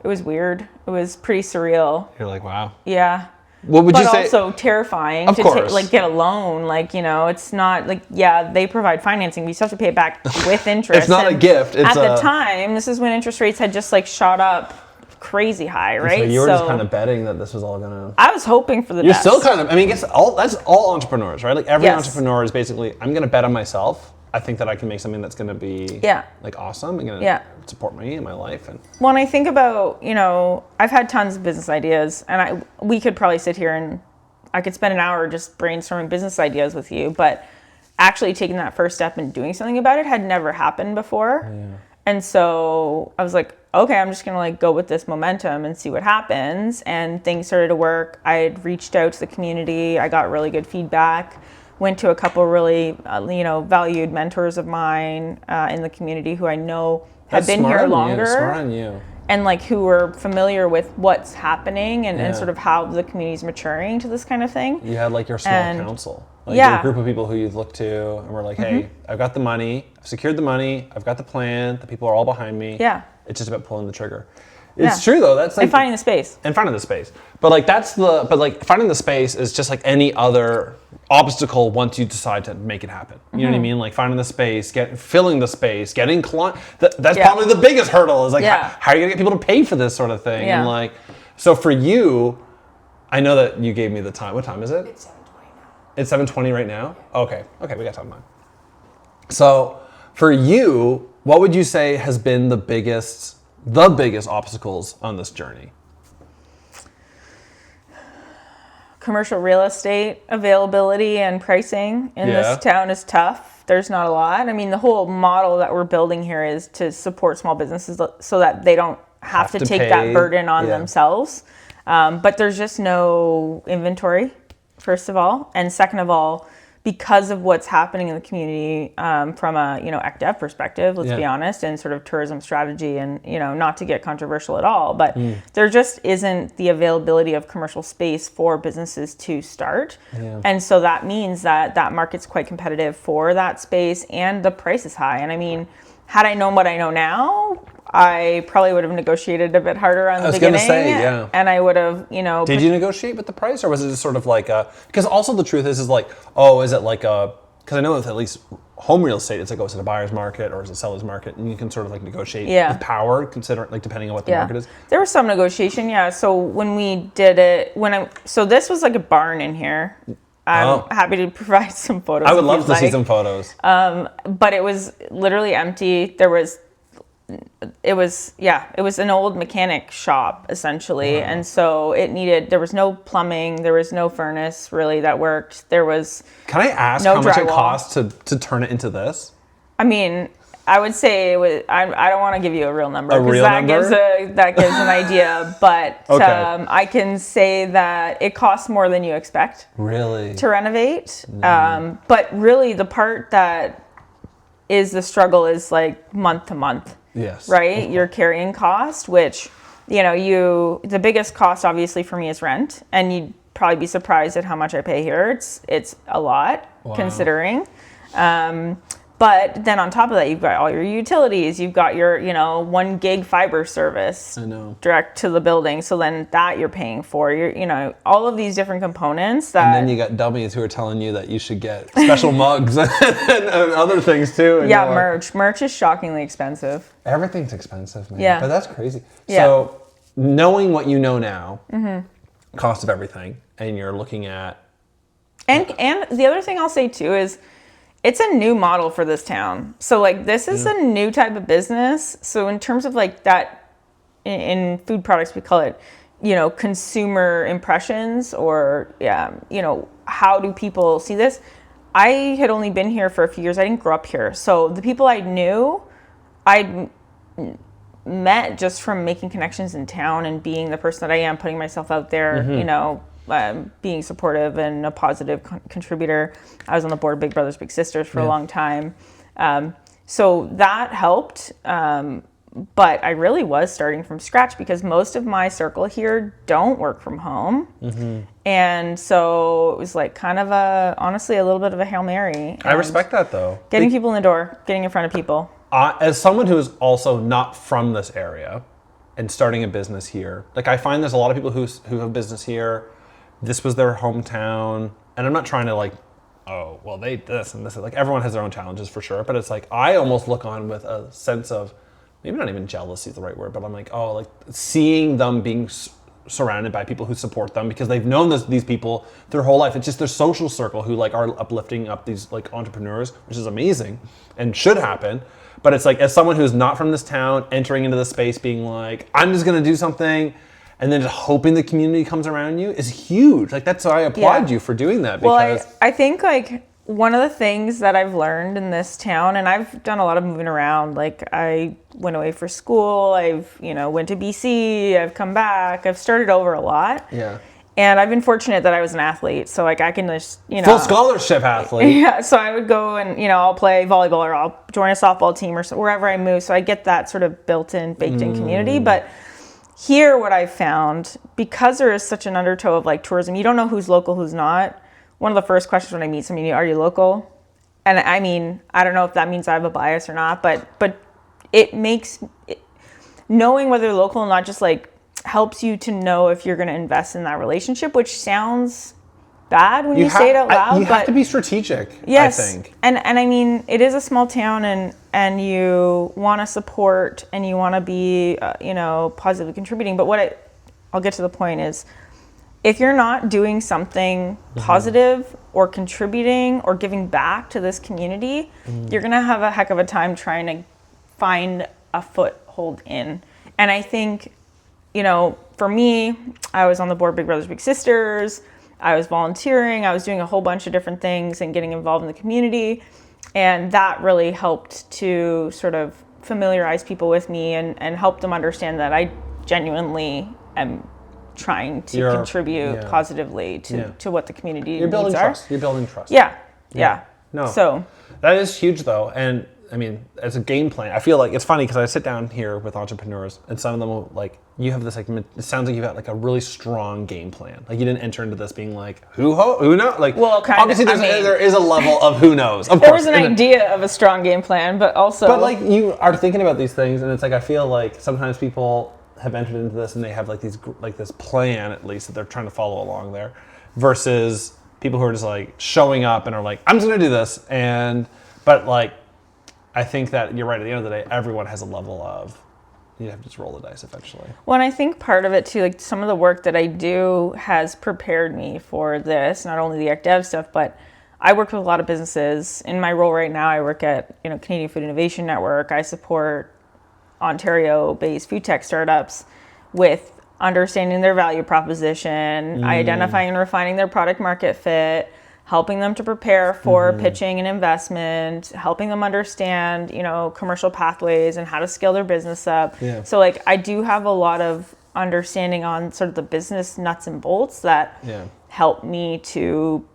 It was weird. It was pretty surreal. You're like, wow. Yeah. What would you say? But also terrifying of to course. get a loan. Like, you know, it's not like, yeah, they provide financing. We still have to pay it back with interest. It's not a gift. It's at the time, this is when interest rates had just like shot up crazy high, right? So you were just kind of betting that this was all gonna. I was hoping for the You're best. still kind of. I mean, I guess that's all entrepreneurs, right? Like every Yes. entrepreneur is basically, I'm gonna bet on myself. I think that I can make something that's gonna be like awesome and gonna support me in my life. And when I think about, you know, I've had tons of business ideas, and we could probably sit here and I could spend an hour just brainstorming business ideas with you, but actually taking that first step and doing something about it had never happened before. Yeah. And so I was like, okay, I'm just going to like go with this momentum and see what happens. And things started to work. I had reached out to the community. I got really good feedback. Went to a couple really, valued mentors of mine in the community who I know have been here longer. Smart on you. And like who were familiar with what's happening and sort of how the community's maturing to this kind of thing. You had like your small council. Like Yeah. a group of people who you'd look to and were like, hey, I've got the money, I've secured the money, I've got the plan, the people are all behind me. Yeah. It's just about pulling the trigger. It's true though, that's like and finding the space. And finding the space. But like finding the space is just like any other obstacle once you decide to make it happen. You know what I mean? Like finding the space, filling the space, getting clients. That's probably the biggest hurdle is like how are you gonna get people to pay for this sort of thing? Yeah. And like, so for you, I know that you gave me the time. What time is it? It's 7:20 now. It's 7:20 right now? Okay, we got time. So for you, what would you say has been the biggest obstacles on this journey? Commercial real estate availability and pricing in this town is tough. There's not a lot. I mean, the whole model that we're building here is to support small businesses so that they don't have to take that burden on themselves. But there's just no inventory, first of all. And second of all, because of what's happening in the community from a ec-dev perspective, let's be honest, and sort of tourism strategy, and not to get controversial at all, but there just isn't the availability of commercial space for businesses to start. And so that means that market's quite competitive for that space, and the price is high. And I mean, had I known what I know now, I probably would have negotiated a bit harder on the beginning. I was going to say, and I would have, Did you negotiate with the price, or was it just sort of like because also the truth is like, oh, is it like because I know with at least home real estate, it's like, oh, is it a buyer's market or is it a seller's market? And you can sort of like negotiate with power, considering like depending on what the market is. There was some negotiation, So when we did it, so this was like a barn in here. I'm happy to provide some photos. I would love to see some photos. But it was literally empty. It was an old mechanic shop essentially. And so there was no plumbing, there was no furnace really that worked. There was Can I ask no how much it drywall. costs to turn it into this? I mean, I would say it was, I don't want to give you a real number because that gives an idea, but I can say that it costs more than you expect. Really? To renovate. But really the part that is the struggle is like month to month. Yes. Right? Your carrying cost, which, the biggest cost obviously for me is rent. And you'd probably be surprised at how much I pay here. It's a lot considering. But then on top of that, you've got all your utilities. You've got your, 1 gig fiber service. I know. Direct to the building. So then that you're paying for. All of these different components that... And then you got dummies who are telling you that you should get special mugs and other things too. And yeah, merch. Merch is shockingly expensive. Everything's expensive, man. Yeah. But that's crazy. Yeah. So knowing what you know now, cost of everything, and you're looking at... And the other thing I'll say too is, it's a new model for this town. So like this is a new type of business. So in terms of like that, in food products, we call it, consumer impressions, or how do people see this? I had only been here for a few years. I didn't grow up here. So the people I knew, I'd met just from making connections in town and being the person that I am, putting myself out there, being supportive and a positive contributor. I was on the board of Big Brothers Big Sisters for a long time. So that helped. But I really was starting from scratch because most of my circle here don't work from home. And so it was like kind of honestly, a little bit of a Hail Mary. I respect that though. Getting people in the door, getting in front of people. As someone who is also not from this area and starting a business here, like I find there's a lot of people who have business here. This was their hometown, and I'm not trying to like, oh, well, they this and this. Like everyone has their own challenges for sure, but it's like I almost look on with a sense of maybe not even jealousy is the right word, but I'm like, oh, like seeing them being surrounded by people who support them because they've known these people their whole life. It's just their social circle who like are uplifting up these like entrepreneurs, which is amazing and should happen. But it's like as someone who's not from this town entering into the space being like, I'm just gonna do something, and then just hoping the community comes around you is huge. Like that's why I applaud you for doing that. Because well, I think like one of the things that I've learned in this town, and I've done a lot of moving around, like I went away for school, I've, went to BC, I've come back, I've started over a lot. Yeah. And I've been fortunate that I was an athlete, so like I can just, full scholarship athlete. Yeah, so I would go and, I'll play volleyball or I'll join a softball team or wherever I move. So I get that sort of built-in, baked-in community. But here, what I've found, because there is such an undertow of like tourism, you don't know who's local, who's not. One of the first questions when I meet somebody, are you local? And I mean, I don't know if that means I have a bias or not, but it makes knowing whether they're local or not just like helps you to know if you're going to invest in that relationship, which sounds bad when you say it out loud. You have to be strategic, yes, I think. And I mean, it is a small town and you want to support and you want to be, positively contributing. But I'll get to the point is, if you're not doing something positive or contributing or giving back to this community, you're going to have a heck of a time trying to find a foothold in. And I think, for me, I was on the board of Big Brothers Big Sisters. I was volunteering. I was doing a whole bunch of different things and getting involved in the community. And that really helped to sort of familiarize people with me and help them understand that I genuinely am trying to contribute positively to what the community You're building needs trust. are. You're building trust. Yeah. No. So that is huge though. And I mean, as a game plan, I feel like it's funny because I sit down here with entrepreneurs and some of them will like, you have this like, it sounds like you've got like a really strong game plan. Like you didn't enter into this being like, who knows? Like, well, obviously there is a level of who knows. Of there course. was an idea of a strong game plan, but also. But like you are thinking about these things and it's like, I feel like sometimes people have entered into this and they have like this plan at least that they're trying to follow along there versus people who are just like showing up and are like, I'm just going to do this. But like, I think that you're right. At the end of the day, everyone has a level of, you have to just roll the dice eventually. Well, and I think part of it too, like some of the work that I do has prepared me for this, not only the ECDev stuff, but I work with a lot of businesses. In my role right now, I work at, Canadian Food Innovation Network. I support Ontario-based food tech startups with understanding their value proposition, identifying and refining their product market fit, helping them to prepare for pitching and investment, helping them understand, commercial pathways and how to scale their business up. Yeah. So like I do have a lot of understanding on sort of the business nuts and bolts that help me to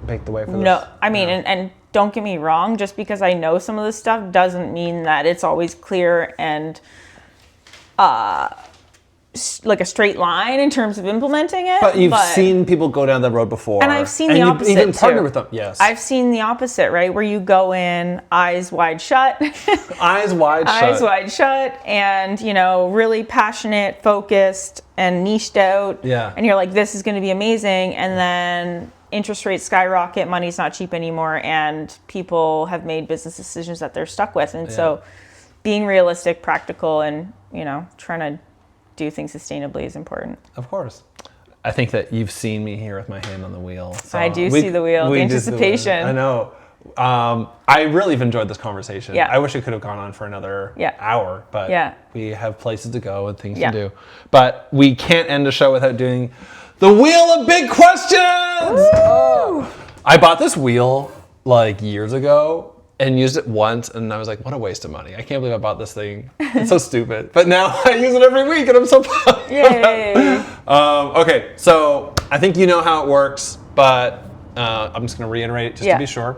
make the way for this. No, I mean, and don't get me wrong, just because I know some of this stuff doesn't mean that it's always clear and like a straight line in terms of implementing it. But you've seen people go down that road before. And I've seen the opposite even partner too. with them. Yes. I've seen the opposite, right? Where you go in eyes wide shut. Eyes wide shut. Eyes wide shut, and really passionate, focused, and niched out. Yeah. And you're like, this is going to be amazing. And then interest rates skyrocket, money's not cheap anymore, and people have made business decisions that they're stuck with. And so being realistic, practical, and trying to do things sustainably is important. Of course. I think that you've seen me here with my hand on the wheel. So I do see the wheel, the anticipation. I know. I really have enjoyed this conversation. Yeah. I wish it could have gone on for another hour, but we have places to go and things to do. But we can't end a show without doing the Wheel of Big Questions! Oh. I bought this wheel like years ago and used it once, and I was like, what a waste of money. I can't believe I bought this thing. It's so stupid. But now I use it every week, and I'm so proud. Yay! Okay, so I think you know how it works, but I'm just going to reiterate it just to be sure.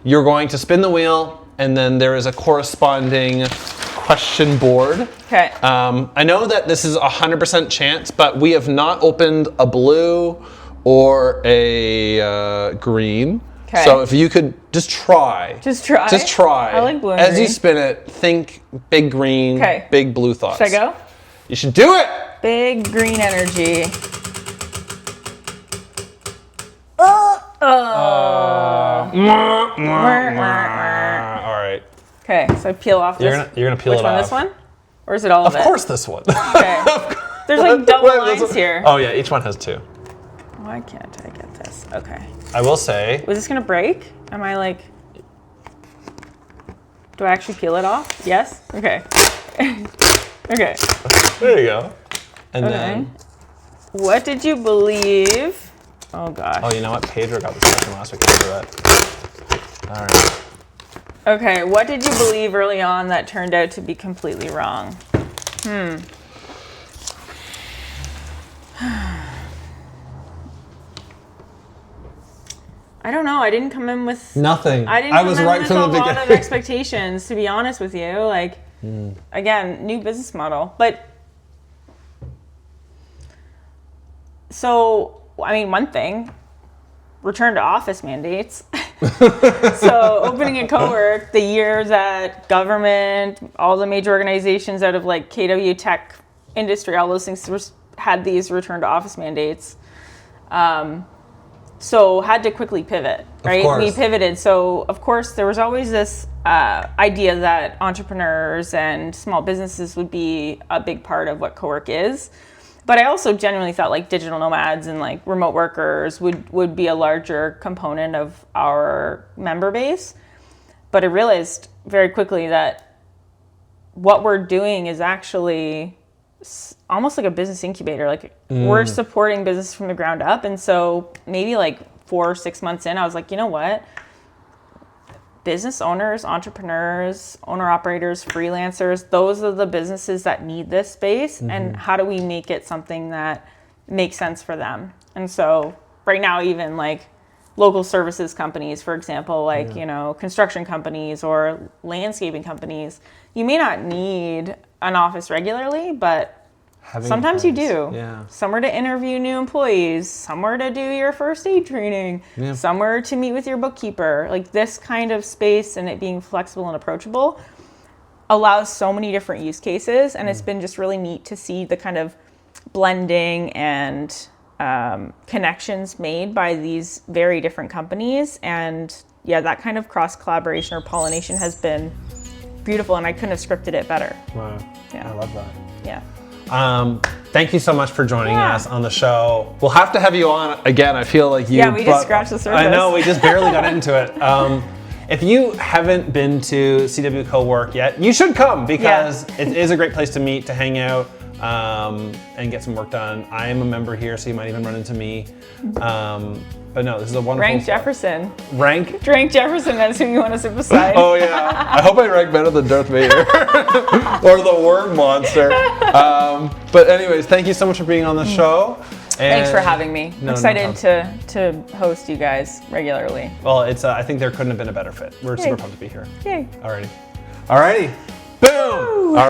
You're going to spin the wheel, and then there is a corresponding question board. Okay. I know that this is 100% chance, but we have not opened a blue or a green. Okay. So if you could just try. Just try? Just try. I like blue and As green. you spin it, think big green, big blue thoughts. Should I go? You should do it! Big green energy. All right. Okay, so I peel off this. You're gonna peel it off. Which one, this one? Or is it all of it? Of course this one. Okay. There's like double lines here. Oh yeah, each one has two. Why can't I get this? Okay. I will say. Was this gonna break? Am I like... Do I actually peel it off? Yes? Okay. Okay. There you go. And then... What did you believe? Oh gosh. Oh, you know what? Pedro got this question last week. I'll do that. All right. Okay, what did you believe early on that turned out to be completely wrong? I don't know. I didn't come in with nothing. I was right from the beginning. A lot of expectations, to be honest with you. Like, again, new business model. But so, I mean, one thing, return to office mandates. So opening a co-work, the year that government, all the major organizations out of like KW tech industry, all those things had these return to office mandates. So had to quickly pivot, right? We pivoted. So of course there was always this idea that entrepreneurs and small businesses would be a big part of what co-work is. But I also genuinely thought like digital nomads and like remote workers would be a larger component of our member base. But I realized very quickly that what we're doing is actually almost like a business incubator. Like we're supporting business from the ground up. And so maybe like 4 or 6 months in, I was like, you know what? Business owners, entrepreneurs, owner-operators, freelancers, those are the businesses that need this space. And how do we make it something that makes sense for them? And so right now, even like local services companies, for example, like, construction companies or landscaping companies, you may not need an office regularly, but sometimes you do. Yeah. Somewhere to interview new employees, somewhere to do your first aid training, somewhere to meet with your bookkeeper. Like this kind of space and it being flexible and approachable allows so many different use cases. And it's been just really neat to see the kind of blending and connections made by these very different companies. And yeah, that kind of cross collaboration or pollination has been beautiful, and I couldn't have scripted it better. Wow. Yeah. I love that. Yeah. Thank you so much for joining us on the show. We'll have to have you on again. I feel like you... Yeah, we just scratched the surface. I know, we just barely got into it. If you haven't been to CW Co-work yet, you should come because it is a great place to meet, to hang out, and get some work done. I am a member here, so you might even run into me. But no, this is a wonderful... Rank Jefferson. Rank? Rank Jefferson, that's who you want to sit beside. Oh yeah. I hope I rank better than Darth Vader. Or the Worm Monster. But anyways, thank you so much for being on the show. Thanks for having me. I'm excited to host you guys regularly. Well, it's I think there couldn't have been a better fit. We're super pumped to be here. Yay. Alrighty. Boom!